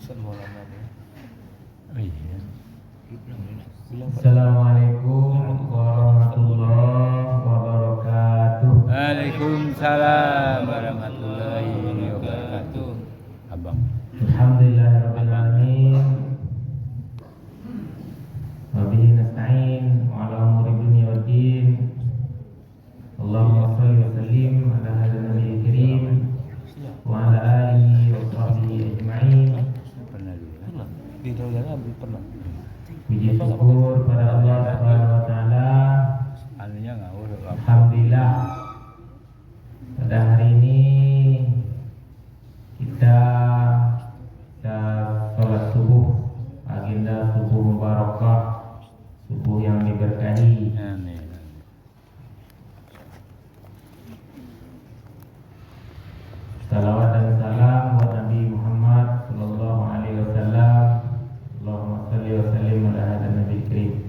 Assalamualaikum warahmatullahi wabarakatuh. Waalaikumsalam warahmatullahi wabarakatuh. Abang. Alhamdulillahirabbil alamin. Wa bihi nasta'in wa ala umuri dunya waddin. Allahumma shalli wa sallim ala hadzal nabiyil karim wa ala alihi wa sahbihi ajma'in. Di dalam pernah. Puji syukur pada Allah Subhanahu wa taala. Anunya ngawur. Alhamdulillah pada hari ini kita sholat subuh, agenda subuh mubarakah, subuh yang diberkahi. Amin. Salawat dan salam buat Nabi Muhammad sallallahu alaihi wasallam. Allahumma shalli wa sallim ala hadzal nabiyil karim.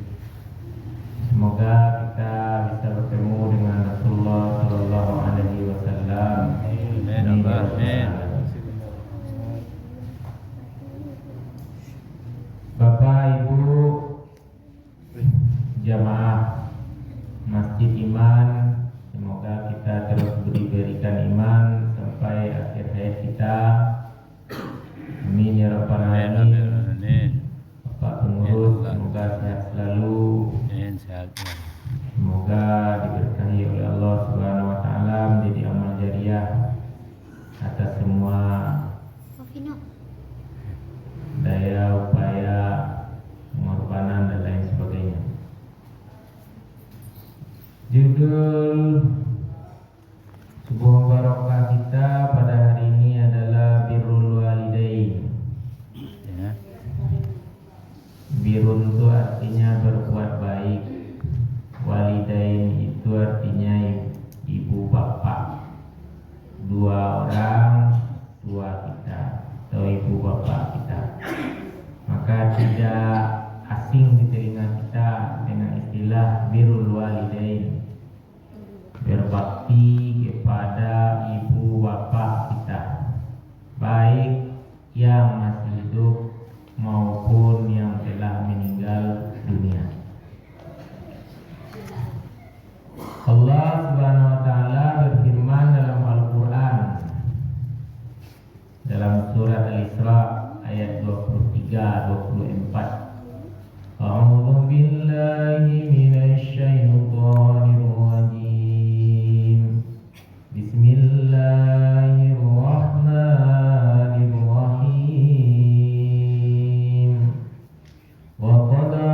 Semoga kita bisa bertemu dengan Rasulullah sallallahu alaihi wasallam. Amin. Bapak Ibu jamaah Masjid Iman, semoga kita terus diberikan iman sampai akhir hayat kita. Amin ya rabbal alamin. Bapak pengurus semoga sehat selalu. Sehat. Semoga diberkahi oleh Allah Subhanahu wa taala menjadi amal jariah atas semua daya upaya pengorbanan dan lain sebagainya. Judul sebuah barokah kita pada hari ini adalah birrul walidain. Ya. Birrun itu artinya berbuat baik. Walidain itu artinya ibu bapak, dua orang tua kita atau ibu bapak kita. Maka tidak asing di telinga kita dengan istilah birrul walidain, berbakti kepada ibu bapak kita, baik yang masih hidup maupun yang telah meninggal dunia. Allah Subhanahu wa taala berfirman dalam Al-Qur'an dalam surat Al-Isra ayat 23-24. A'udzu billahi minasy syaithanir rajim. Bismillahirrahmanirrahim. Wa qada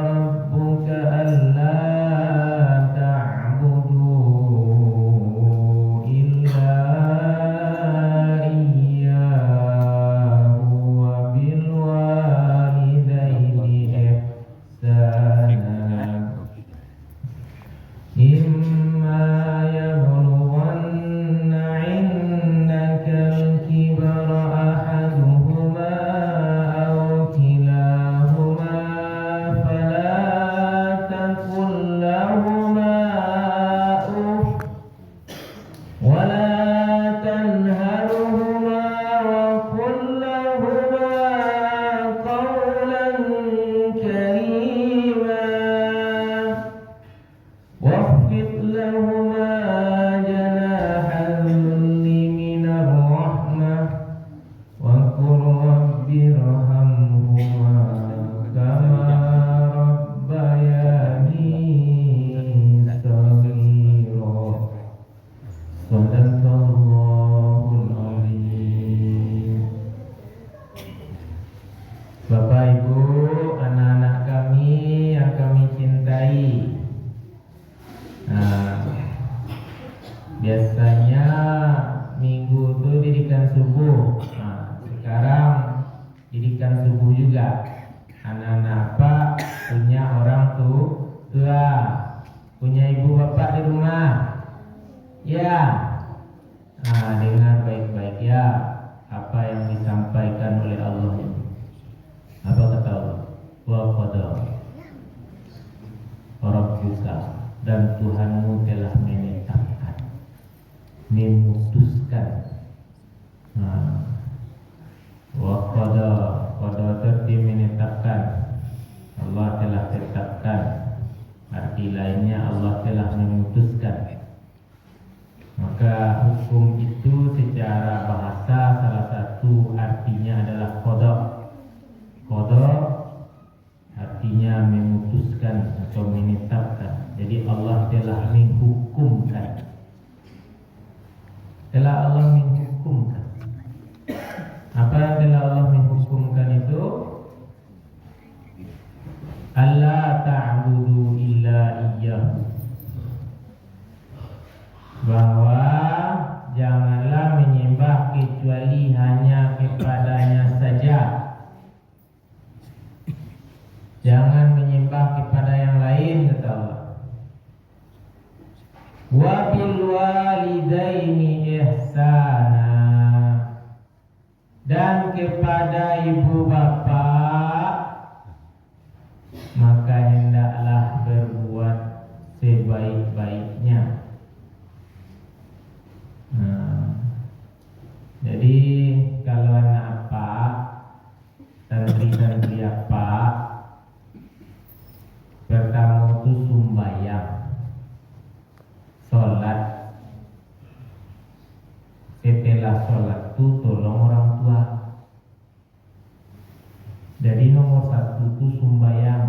rabbuka alla ta'budu illa iyyahu wa bil walidayni ihsana. Imma yablughanna 'indaka al-kibara ahaduhuma aw kilahuma fala taqul lahumā uff wa la tanharhumā wa qul lahumā qawlan karīmā. واخفض لهما جناح الذل من الرحمة وقل رب ارحمهما كما ربياني صغيرا. Sadaqallahul azim. Bapak Ibu, anak-anak kami yang kami cintai, biasanya minggu itu didikan subuh. Sekarang didikan subuh juga. Anak-anak apa punya orang tua, punya ibu bapak di rumah. Ya, dengar baik-baik ya apa yang disampaikan oleh Allah ini. Apa kata Allah? Wa qada rabbuka, dan Tuhanmu telah menetapkan, memutuskan. Wa qada memutuskan atau menetapkan. Jadi Allah telah menghukumkan. Telah Allah menghukumkan. Apa yang telah Allah menghukumkan itu? Alla ta'budu illa iyyahu. Bahwa janganlah menyembah kecuali hanya kepadanya saja. Jangan menyembah kepada yang lain, kata Allah. Wa bil walidaini ihsana. Dan kepada ibu bapa maka hendaklah berbuat sebaik-baiknya. Jadi kalau anak apa, santri-santri apa, pertama itu sembahyang, sholat. Setelah sholat itu tolong orang tua. Jadi nomor satu itu sembahyang.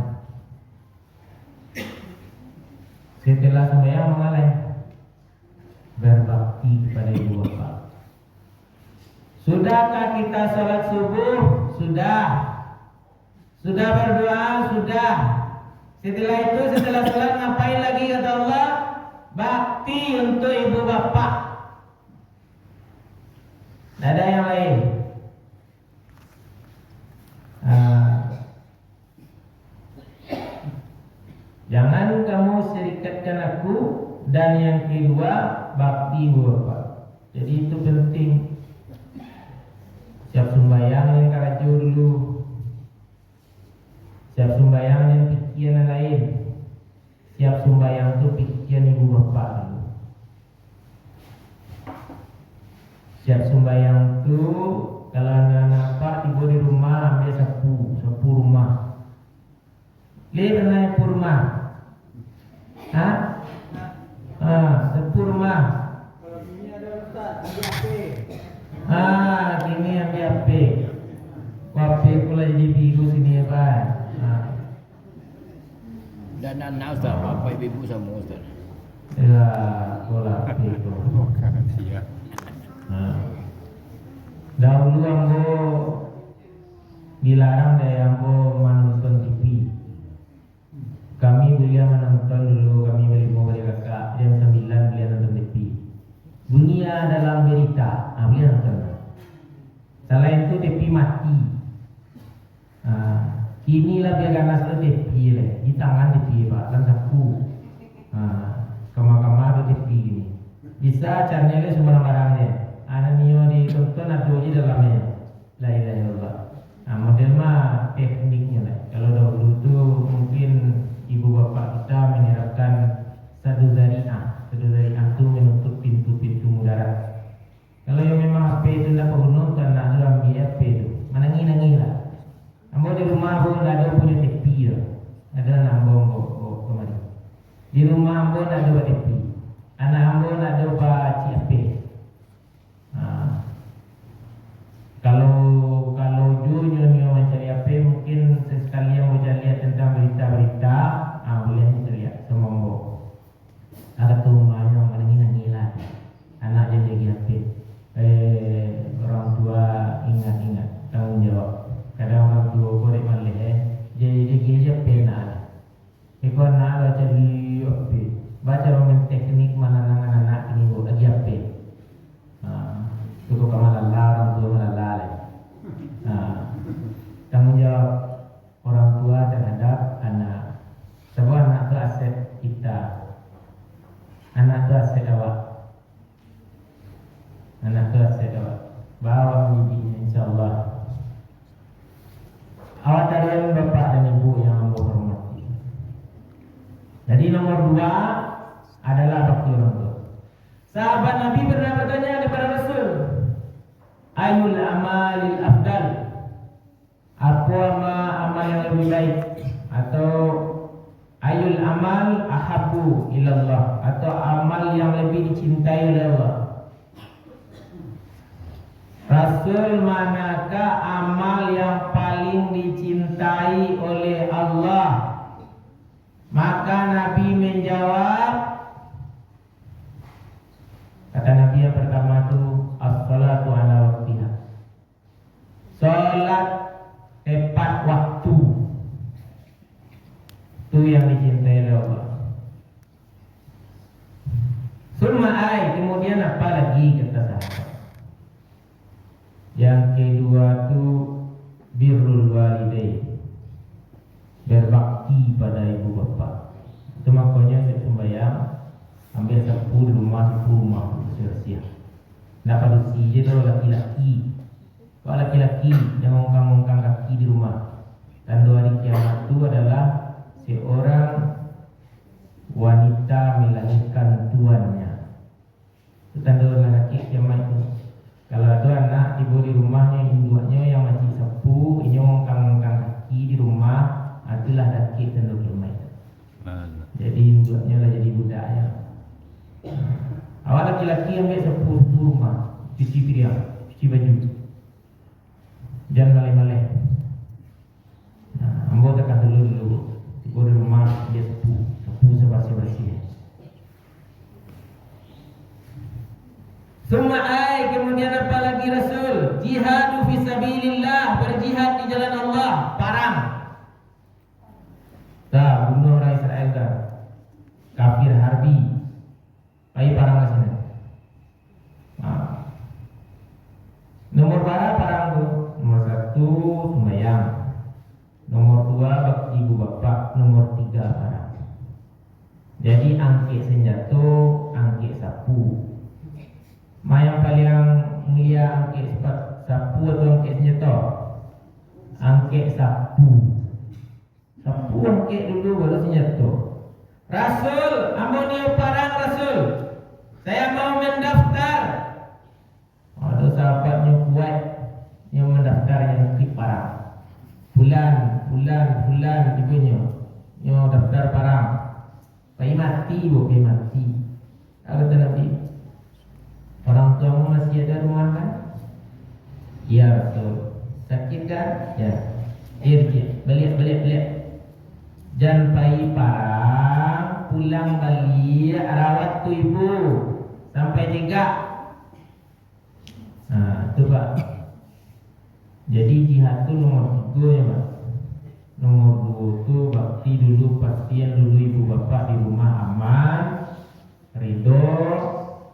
Setelah sembahyang mengalah berbakti kepada ibu bapa. Sudahkah kita sholat subuh? Sudah. Sudah berdoa? Sudah. Setelah itu, setelah sholat ngapain lagi kata Allah? Bakti untuk ibu bapa. Tidak ada yang lain. Jangan kamu serikatkan aku. Dan yang kedua, bakti ibu bapa. Jadi itu penting. Siap sembahyang yang karajo dulu. Siap sembahyang yang pikiran lain. Siap sembahyang itu pikiran ibu bapa dulu. Siap sembahyang itu kalau anak-anak pak tiba di rumah ambil sapu rumah. Lihat pernah sapu rumah? Hah? Sapu rumah. Kalau ini ada Ustaz, ambil HP. Kini ambil HP. HP pula jadi biru sini ya Pak. Dan anak Ustaz, bapak ibu sama Ustaz. Ya, bola HP itu. Siap. Dahulu ambo dilarang dari ambo menonton TV. Kami belia menonton dulu, kami beli mobil kakak jam 9 belia nonton TV. Dunia dalam berita, belia nonton. Selain itu TV mati. Kini lah biar ganas tu TV le, di tangan TV pak, dan sapu. Kamar-kamar tu TV ini. Bisa channelnya semua barangnya. Anak nio ditonton atau di dalamnya. La ilaha illallah. Model mah tekniknya lah. Kalau dahulu tu mungkin ibu bapa kita menerapkan satu zari'ah. Satu zari'ah tu menutup pintu-pintu mudarat. Kalau yang memang HP itu tidak penuh, tu anak tu ambil HP itu. Menangis-nangis lah. Ambo di rumah pun tidak ada punya TV ya. Ada nambong kemari. Di rumah ambo tidak ada TV. Anak ambo tidak ada baca HP. Kalau nyonya mencari HP mungkin sesekali yang mau lihat tentang berita-berita, boleh lihat sama ambo. Ada tu rumahnya menangis-nangis lah. Anak jadi HP. Orang tua ingat-ingat tanggung jawab. Kadang orang tua boleh malih jadi dia pena. Iko anak baca di HP. Baca orang teknik mana anak ini buat lagi HP. Cukup kamal Allah orang tua malala. Tanggung jawab orang tua terhadap anak. Sebab anak itu aset kita. Anak itu aset awak. Anak itu aset awak. Bawa mendidiknya insyaAllah. Awak kalian bapak dan ibu yang Allah hormati. Jadi nomor 2 adalah bakti orang tua. Sahabat Nabi pernah bertanya kepada Rasul, ayul amalil afdal? Apa amal yang lebih baik? Atau ayul amal ahabbu ilallah? Atau amal yang lebih dicintai oleh Allah? Rasul, manakah amal yang paling dicintai oleh Allah? Maka Nabi menjawab, kata Nabi yang pertama itu as-salatu ala waktiha, salat tepat waktu, itu yang dicintai oleh Allah. Summa ay, kemudian apa lagi kata sahabat? Yang kedua itu birrul walidain, berbakti pada ibu bapa. Itu makanya saya sembahyang ambil 10 rumah sia-sia. Nak pada si je tu laki-laki. Kalau laki-laki yang mengongkang-ongkang kaki di rumah. Tanda hari kiamat itu adalah seorang wanita melahirkan tuannya. Itu tanda laki kiamat itu. Kalau ada anak ibu di rumahnya, induknya yang masih sepuh, ini mengongkang-ongkang kaki di rumah, itulah laki tanda kiamat. Jadi induknya lah jadi budaknya. Awak laki-laki ambil 10 rumah, cuci piring, cuci baju, jangan malai-malai. Ambo tekan dulu. Tiba di rumah dia sepuh sebersih-bersih. Summa ay, kemudian apa lagi Rasul? Jihadu fisabilillah, berjihad di jalan Allah, parang. Dah bunuh orang Israel dah, kafir harbi. Baik parang ke sini. Nomor berapa parang tu? Nomor 1 sembahyang. Nomor 2 bakti ibu bapa. Nomor 3 parang. Jadi angkit senjata, angkit sapu. Yang paling mulia angkit sapu atau angkit senjata? Angkit sapu. Sapu angkit dulu baru senjata. Rasul, amunio parang Rasul. Saya mau mendaftar. Ada sahabatnya kuat yang mendaftar yang angkit parang. Bulan ibunya yang daftar parang. Pai mati, pai mati. Kata Nabi, orang tuamu masih ada rumah kan? Ya betul. Sakit kan? Ya. Balik. Jangan pai parang, pulang balik, rawat tu ibu sampai 3. Itu Pak. Jadi jihad tu nomor 3 ya Pak. Nomor 2 tu bakti dulu, pastiin dulu ibu bapa di rumah aman, ridho,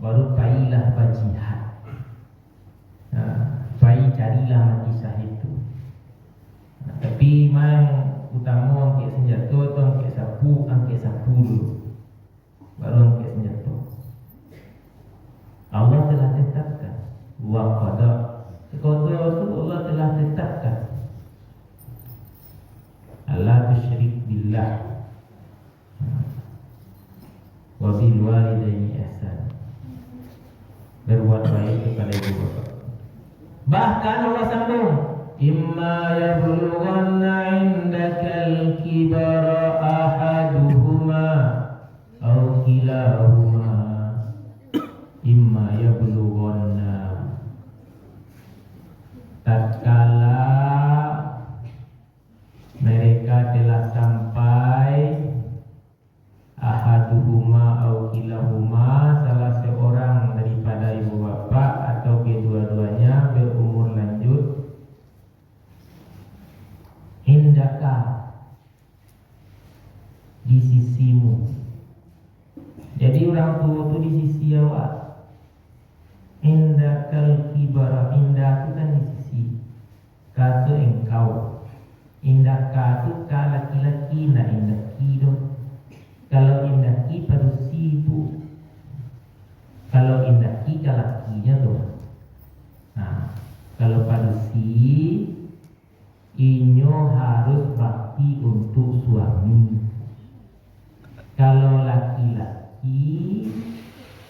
baru pailah berjihad. Pai carilah mati syahid itu. Tapi memang utama angkit senjata atau angkit sapu dulu, baru angkit senjata. Allah telah tetapkan waqada. Qada itu Allah telah tetapkan. Allah tusyrik billah wa bil walidaini ihsan. Berbuat baik kepada ibu bapa. Bahkan Allah sambung, imma yablughanna 'indakal kibara ahaduhuma aw kilahuma. Imma yablughanna, tatkala mereka telah sampai, ahaduhuma aw kilahuma, salah seorang daripada ibu bapa atau kedua-duanya berumur lanjut, indaka, di sisimu. Jadi orang tua itu di sisi awak. Indakal kibara, indah itu kan di sisi, kata engkau. Indaka itu ka laki-laki, nak indaki tu. Kalau indaki pada si ibu, kalau indaki ka lakinya tu. Kalau pada si, inyo harus bakti untuk suami. Kalau laki-laki,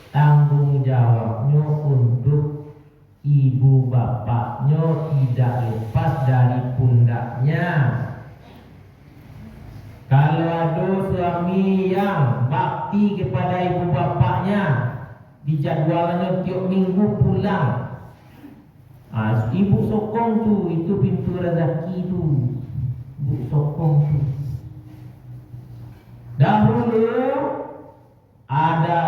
tanggung jawabnya untuk ibu bapaknya tidak lepas dari pundaknya. Kalau ada suami yang bakti kepada ibu bapaknya, dijadwalnya tiap minggu pulang, ibu sokong tu, itu pintu rezeki tu. Ibu sokong tu. Dahulu ada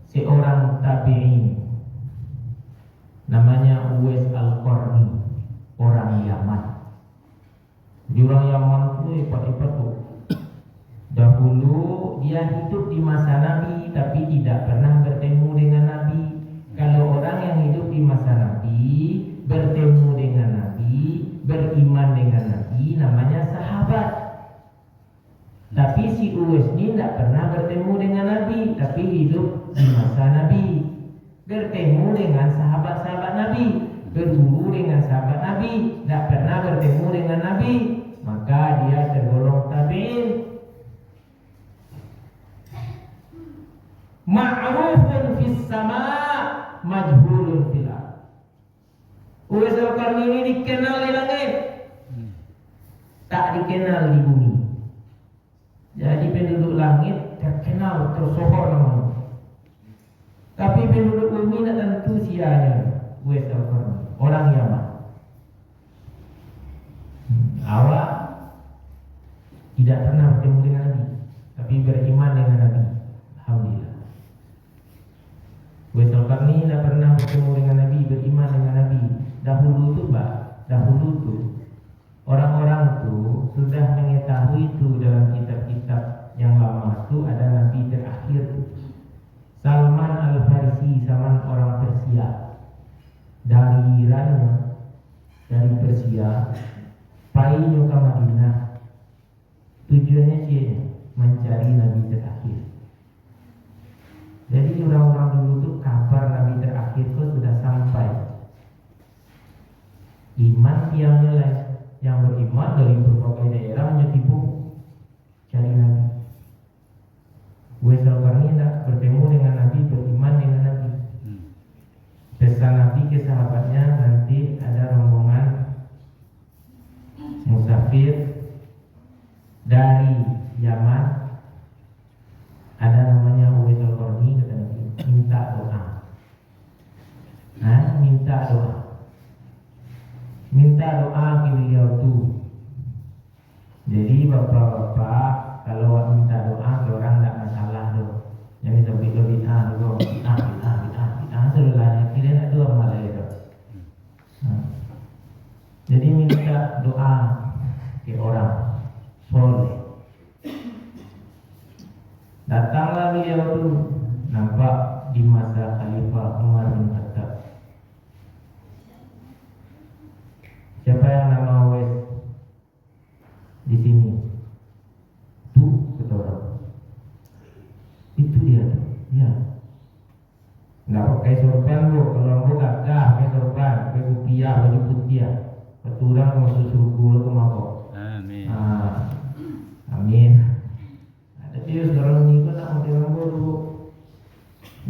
seorang tabi'in namanya Uwais Al-Qarni, orang Yaman. Di orang Yaman itu hebat-hebat tuh. Dahulu dia hidup di masa Nabi tapi tidak pernah bertemu dengan Nabi. Kalau orang yang hidup di masa Nabi, bertemu dengan Nabi, beriman dengan Nabi, namanya sahabat. Tapi si Uwais ini tidak pernah bertemu dengan Nabi, tapi hidup di masa Nabi, bertemu dengan sahabat-sahabat Nabi, berguru dengan sahabat Nabi, tidak pernah bertemu dengan Nabi, maka dia tergolong tabi'in. Ma'rufun fis sama', majhulun fil ardh. Uwais Al-Qarni ini dikenal di langit, tak dikenal di bumi. Jadi penduduk langit terkenal, tersohor namanya. Tapi penduduk bumi tak tentu sianya. Uwais Al-Qarni, orang Yaman. Awak tidak pernah bertemu dengan Nabi, tapi beriman dengan Nabi. Alhamdulillah. Uwais Al-Qarni tidak pernah bertemu dengan Nabi, beriman dengan Nabi. Dahulu tu orang-orang tu sudah mengetahui itu dalam kitab-kitab yang lama tu ada Nabi terakhir Salman Al-Farisi, zaman orang Persia. Dari Iran, dari Persia, pergi ke Madinah. Tujuannya sih mencari Nabi terakhir. Jadi orang-orang dulu tu kabar Nabi terakhir tu sudah sampai. Iman tiang nilai, yang beriman dari berbagai daerah menyetipu cari Nabi. Uwais Al-Qarni tidak bertemu dengan Nabi, beriman dengan Nabi. Pesan Nabi ke sahabatnya, nanti ada rombongan musafir dari Yaman, ada namanya Uwais Al-Qarni, kata Nabi, minta doa. Minta doa ke beliau tu. Jadi bapak-bapak kalau minta doa ke orang tak masalah tu. Yang disebut bid'ah tu, bid'ah sebenarnya kira nak doa malah itu. Jadi minta doa ke orang soleh. Datanglah beliau tu, nampak di masa Khalifah Umar bin Khattab. Siapa yang nama Uwais di sini? Tuh, kata orang. Itu dia. Ya. Nggak pakai sorban bu, kalau bu gagah pakai sorban, pakai kopiah, baju putih. Keturang masuk surga lu kemako. Amin. Amin. Tapi sekarang ni kau nak pakai rambut tu.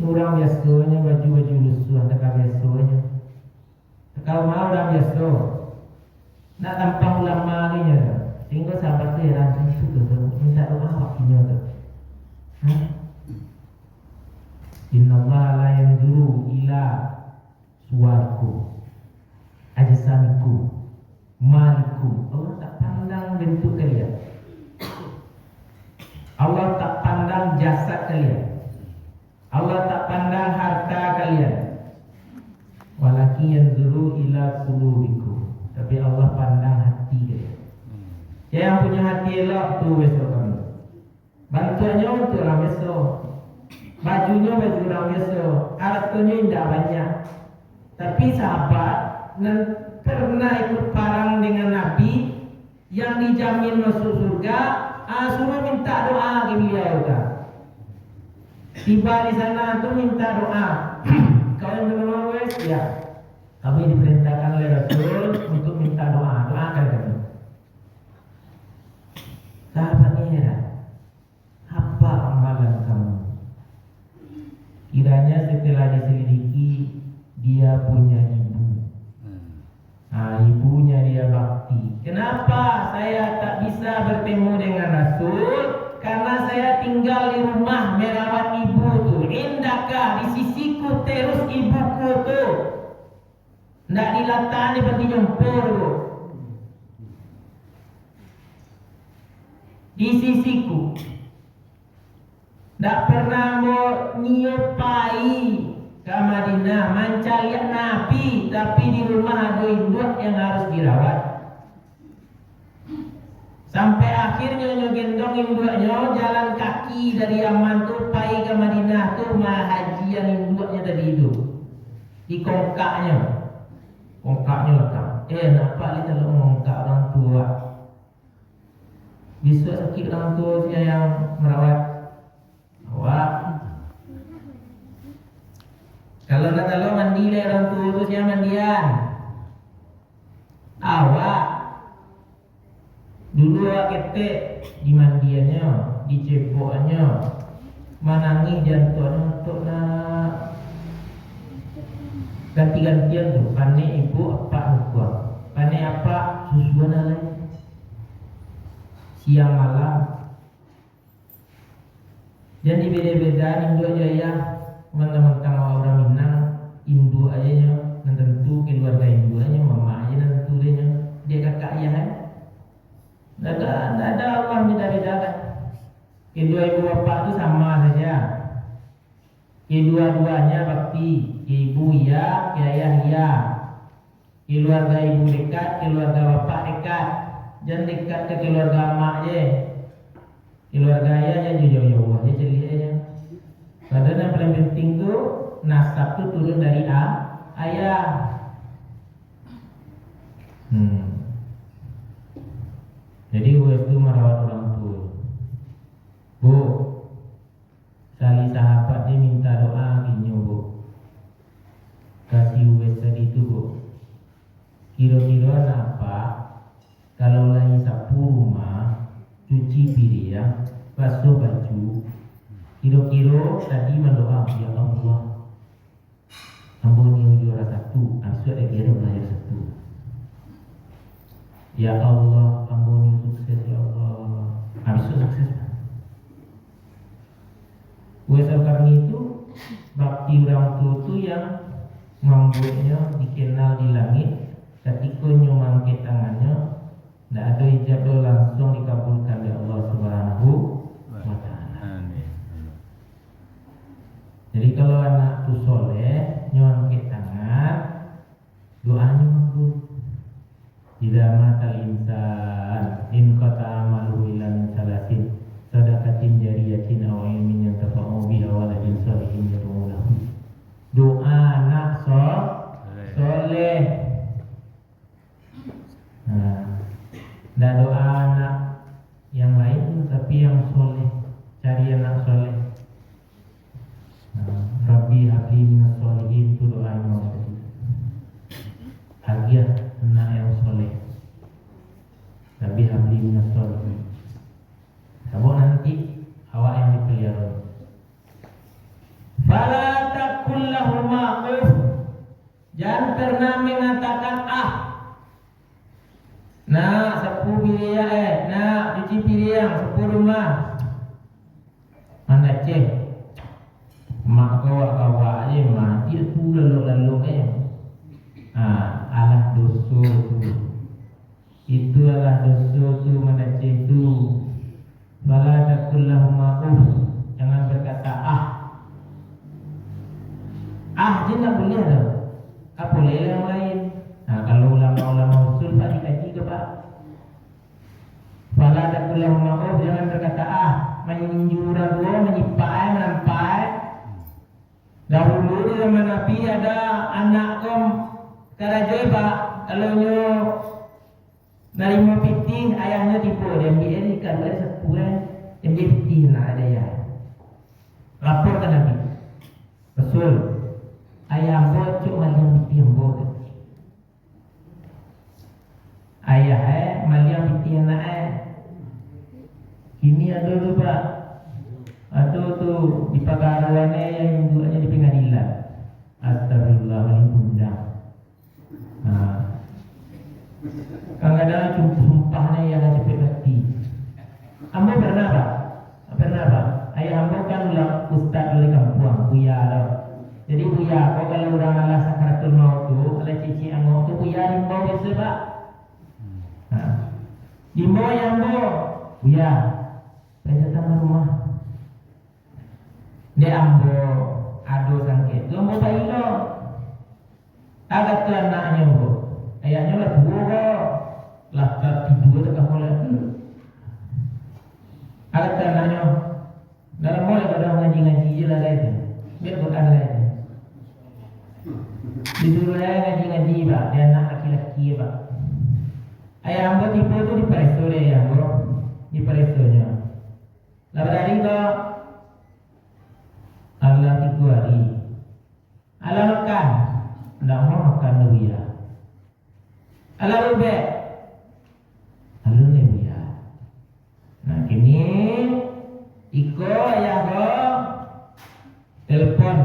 Orang biasanya baju lusuh, tak biasanya. Kalau mau orang biasa. Nak tampang ulama ni je. Sehingga sahabat tu heran, itu tu minta doa waktunya tu. Inna Allah la yanzuru ila suwarku, ajsamiku, maliku. Allah tak pandang bentuk kalian. Allah tak pandang jasad kalian. Allah tak pandang harta kalian. Walakin yanzuru ila qulubikum. Tapi Allah pandang hati kalian. Yang punya hati elok tu besok kami. Bantuannya untuk orang besok. Bajunya baju orang biasa, hartanya tidak banyak. Tapi sahabat pernah ikut perang dengan Nabi yang dijamin masuk surga, suruh minta doa ke beliau kan. Tiba di sana tu minta doa. Kau yang bernama Uwais, ya. Kami diperintahkan oleh Rasul untuk minta doa. Doakan kami. Sahabatnya heran. Apa amalan kamu? Kiranya setelah diselidiki dia punya ibu. Ibunya dia bakti. Kenapa saya tak bisa bertemu dengan Rasul? Karena saya tinggal di rumah merawat ibu tu. Indaka di sisiku terus ibuku tu. Ndak dilatani seperti nyempur tu. di sisiku. Tak pernah mau nyopai ke Madinah mencari Nabi, tapi di rumah ada induk yang harus dirawat. Sampai akhirnya gendong induknya jalan kaki dari Yaman tuh pai ke Madinah tuh mah hajian induknya tadi itu di kongkaknya lekap. Nampak ni kalau mengongkak orang tua. Besok sakit orang tua saya yang merawat. Awak. Kalau mandi lah orang tua tu saya mandian. Awak. Dulu awak ketek di mandiannya, di cepoknya, menangis jantungnya untuk nak ganti-gantian tu. Panik ibu apa lupa. Panik apa susuan lain. Siang malam. Jadi beda-beda induk jaya mentang-mentang orang Minang induk aja nya, tentu keluarga induk aja, mama aja tentu dia kakak ayah kan. Tidak ada Allah beda-bedakan. Kedua ibu bapak itu sama saja. Kedua-duanya bakti. Ibu ya, ayah ya. Keluarga ibu dekat, keluarga bapak dekat. Jangan dekat ke keluarga mak je. Keluarga ayahnya jauh-jauh aja celik aja. Padahal yang paling penting tu nasab tu turun dari ayah. Jadi Uwais itu merawat orang tua. Bu, sali sahabat dia minta doa gini bu. Kasih Uwais tadi itu bu. Kira-kira apa? Kalau lagi sapu rumah, cuci piring, basuh baju. Kira-kira tadi mendoa ya Allah. Ampuni juara satu, asal kira bayar satu. Ya Allah, ampuni sukses ya Allah. Habis sukses. Uwais Al-Qarni itu bakti orang tua itu yang membuatnya dikenal di langit. Ketika nyumangkit tangannya, tidak ada ijabah langsung dikabulkan oleh Allah Subhanahu wa Ta'ala. Jadi kalau anak itu soleh, nyumangkit tangan, doanya makbul. Idza matal insan in qata amaluhu illa min salasin sadaqatin jariyatin aw ilmin yantafa'u bihi aw waladin shalihin yad'u lahu. Doa anak soleh. Nah, doa anak yang lain tapi yang soleh. Cari anak soleh. Rabbi habli minas sholihin itu doa yang mau tadi. Hadiah anak yang soleh. Rabbi habli minas sholihin. Sebab nanti awak yang dipelihara. Fala taqul lahuma uff. Jangan pernah mengatakan Nak sapu piring nak cuci piring, sapu rumah. Anda cek mak kawak aja mati tu lalu alah dosa tu. Itu adalah dosa tu mana cek tu. Bala takul lahuma jangan berkata je tak boleh dah. Apa boleh yang lain. Kalau ulama-ulama usul Pak dikaji ke Pak. Fala takul lahuma jangan berkata menyinjur dua, menyipai, menampai. Dahulu di zaman Nabi ada anak karajoy Pak. Kalau nyo narima pitih ayahnya tipu dia ambil ikan dari sepuan yang dia pitih nak ada ya. Lapor ke Nabi. Betul. Ayah ambo cuma yang pitih ambo. Ayah maliang pitih anak Kini ada tu Pak. Ada tu di pagaruannya yang induknya di pengadilan. Astagfirullahaladzim. Kadang-kadang sumpahnya yang cepet mati. Ambo pernah Pak? Pernah Pak? Ayah ambo kan ustaz dari kampung, buya lah. Jadi buya, kalau orang ala sakaratul maut tu, ala cici angok tu buya rimbo biasa Pak. Rimbo yang ambo, buya. Saya datang rumah. Dia ambo ado sangke. Tu ambo bayi lo. Agak tu anaknya ambo. Ayahnya lah dua lo. Lah tidur tak boleh. Agak tu anaknya. Dalam boleh pada ngaji-ngaji je lah itu. Biar Quran lah itu. Disuruh ngaji-ngaji pak. Dia anak laki-laki pak. Ayah ambo tipu tu di Paresto dia ayah ambo. Di Parestonya. Lalu hari tu Allah 3 hari. Allah makan. Tidak mau makan dulu ya. Allah rubek. Allah lebu ya. Nah kini iko ayah ko telepon.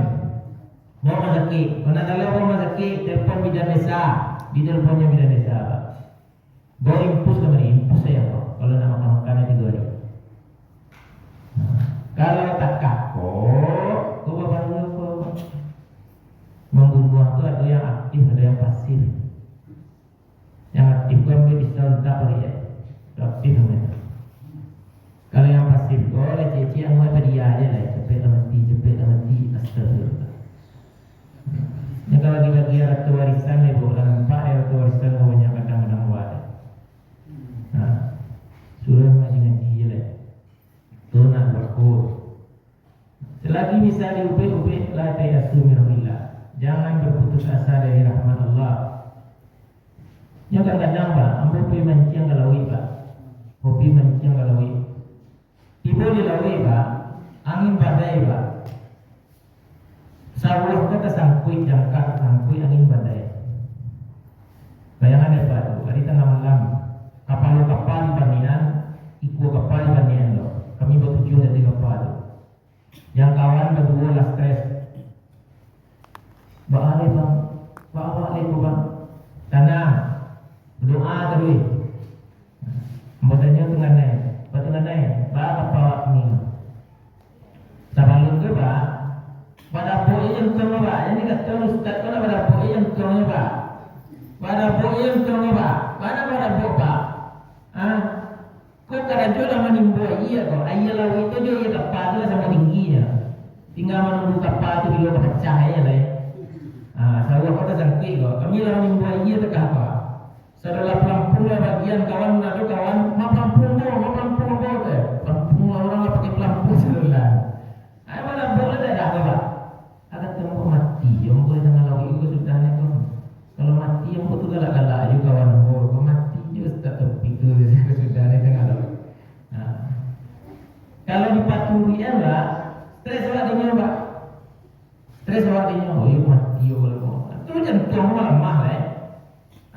Mau mazaki. Kalau nak tahu mau mazaki telepon bidan desa. Di teleponnya bidan desa pak. Bawa impus kemari. Impus saya pak. Kalau nak makan itu 2 hari. Kalau tak kapok, kau bapak dulu kau membunuh itu ada yang aktif, ada yang pasif. Yang aktif kau ambil bisa tak boleh ya, aktif namanya. Kalau yang pasif kau leceh yang mau pada dia aja lah, cepet mati, astagfirullah. Yang kalau bagi ratu warisan ni bukan nampak ratu warisan kau banyak kadang-kadang buat. Suruh ngaji je lah. Tu nak berkur. Selagi bisa diubah-ubah la tayasu min Allah. Jangan berputus asa dari rahmat Allah. Yang kadang-kadang pak, ambil pergi mancing ke laut pak. Hobi mancing ke laut. Tiba di laut pak, angin badai pak. Sawah kita sangkui jangkar, sangkui angin badai. Bayangan ya pak, hari tengah malam kapal di Banian, ikut kapal di Banian loh. Kami bertujuh dari kapal tu. Yang kawan berdua lah stres. Ba'alai bang, ba'alai bang. Tanam, berdoa terus. Mbaknya tengah naik, tengah naik. Ba'a kapal ni. Sabalun tu pak. Pada boi yang tengah pak. Ini kata ustaz kau pada boi yang tengah pak. Pada boi yang tengah pak. Mana pada boi pak? Kau kerja lah menimba iya kau. Ayah laut itu dia kapal tu lah sama tingginya. Tinggal menunggu kapal tu bila pecah ya lah. Saya kata sangki kau. Kami lah menimba iya tak apa. Setelah pelampung lah bagian kawan ada kawan. Ma pelampung kau tu. Pelampung lah orang lah pakai pelampung sebelah. Ayah mana boleh tak ada apa. Agak temu mati. Yang boleh dengan laut itu sudah ni tu. Kalau mati yang betul galak-galak juga kawan kau. Kau mati je tak tepi tu sudah ni tengah laut. Kalau dipaturi ya mbak, stres awaknya mbak, stres awaknya, oh iya mati yo kalau, itu jantung lemah lah,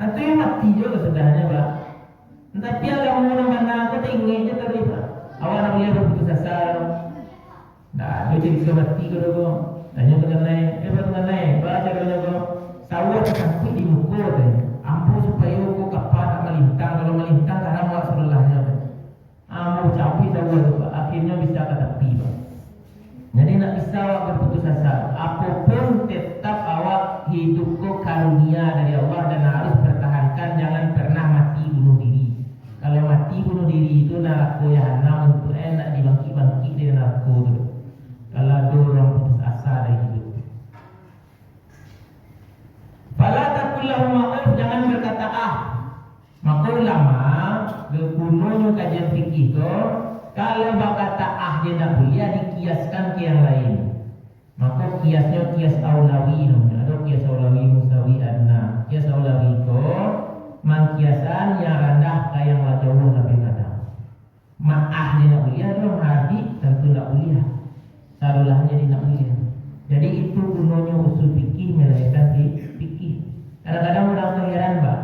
itu yang mati juga sesudahnya mbak. Tapi agak mau mana aku tingginya tadi mbak, awak nak lihat berputus asa, nah dia jadi mati kalau tanya kena naik, baca kalau sawah sampai di muka tu, ampuh supaya aku kapal tak melintang, kalau melintang karena awak sebelahnya. Mau capai sawah tu akhirnya bisa ke tepi pak. Jadi nak bisa awak berputus asa. Apapun tetap awak hidup ko karunia dari Allah dan harus pertahankan. Jangan pernah mati bunuh diri. Kalau mati bunuh diri itu neraka jahanam untuk nak dibangkit-bangkit dari neraka tu. Kalau ada orang putus asa dari hidup. Fala taqul lahum ma'af, jangan berkata Maka ulama gunanya kajian fikih itu kalau berkata dia tak boleh dikiaskan ke yang lain. Maka kiasnya kias aulawi namanya. Ada kias aulawi musawi adna. Kias aulawi itu mangkiasan yang rendah ke yang jauh lebih rendah. Ma'ah dia tak boleh ada hadis tentu tak boleh. Sarulahnya dia tak boleh. Jadi itu gunanya usul fikih melahirkan fikih. Kadang-kadang orang tu heran pak.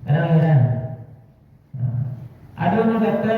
Kadang heran. Ada orang kata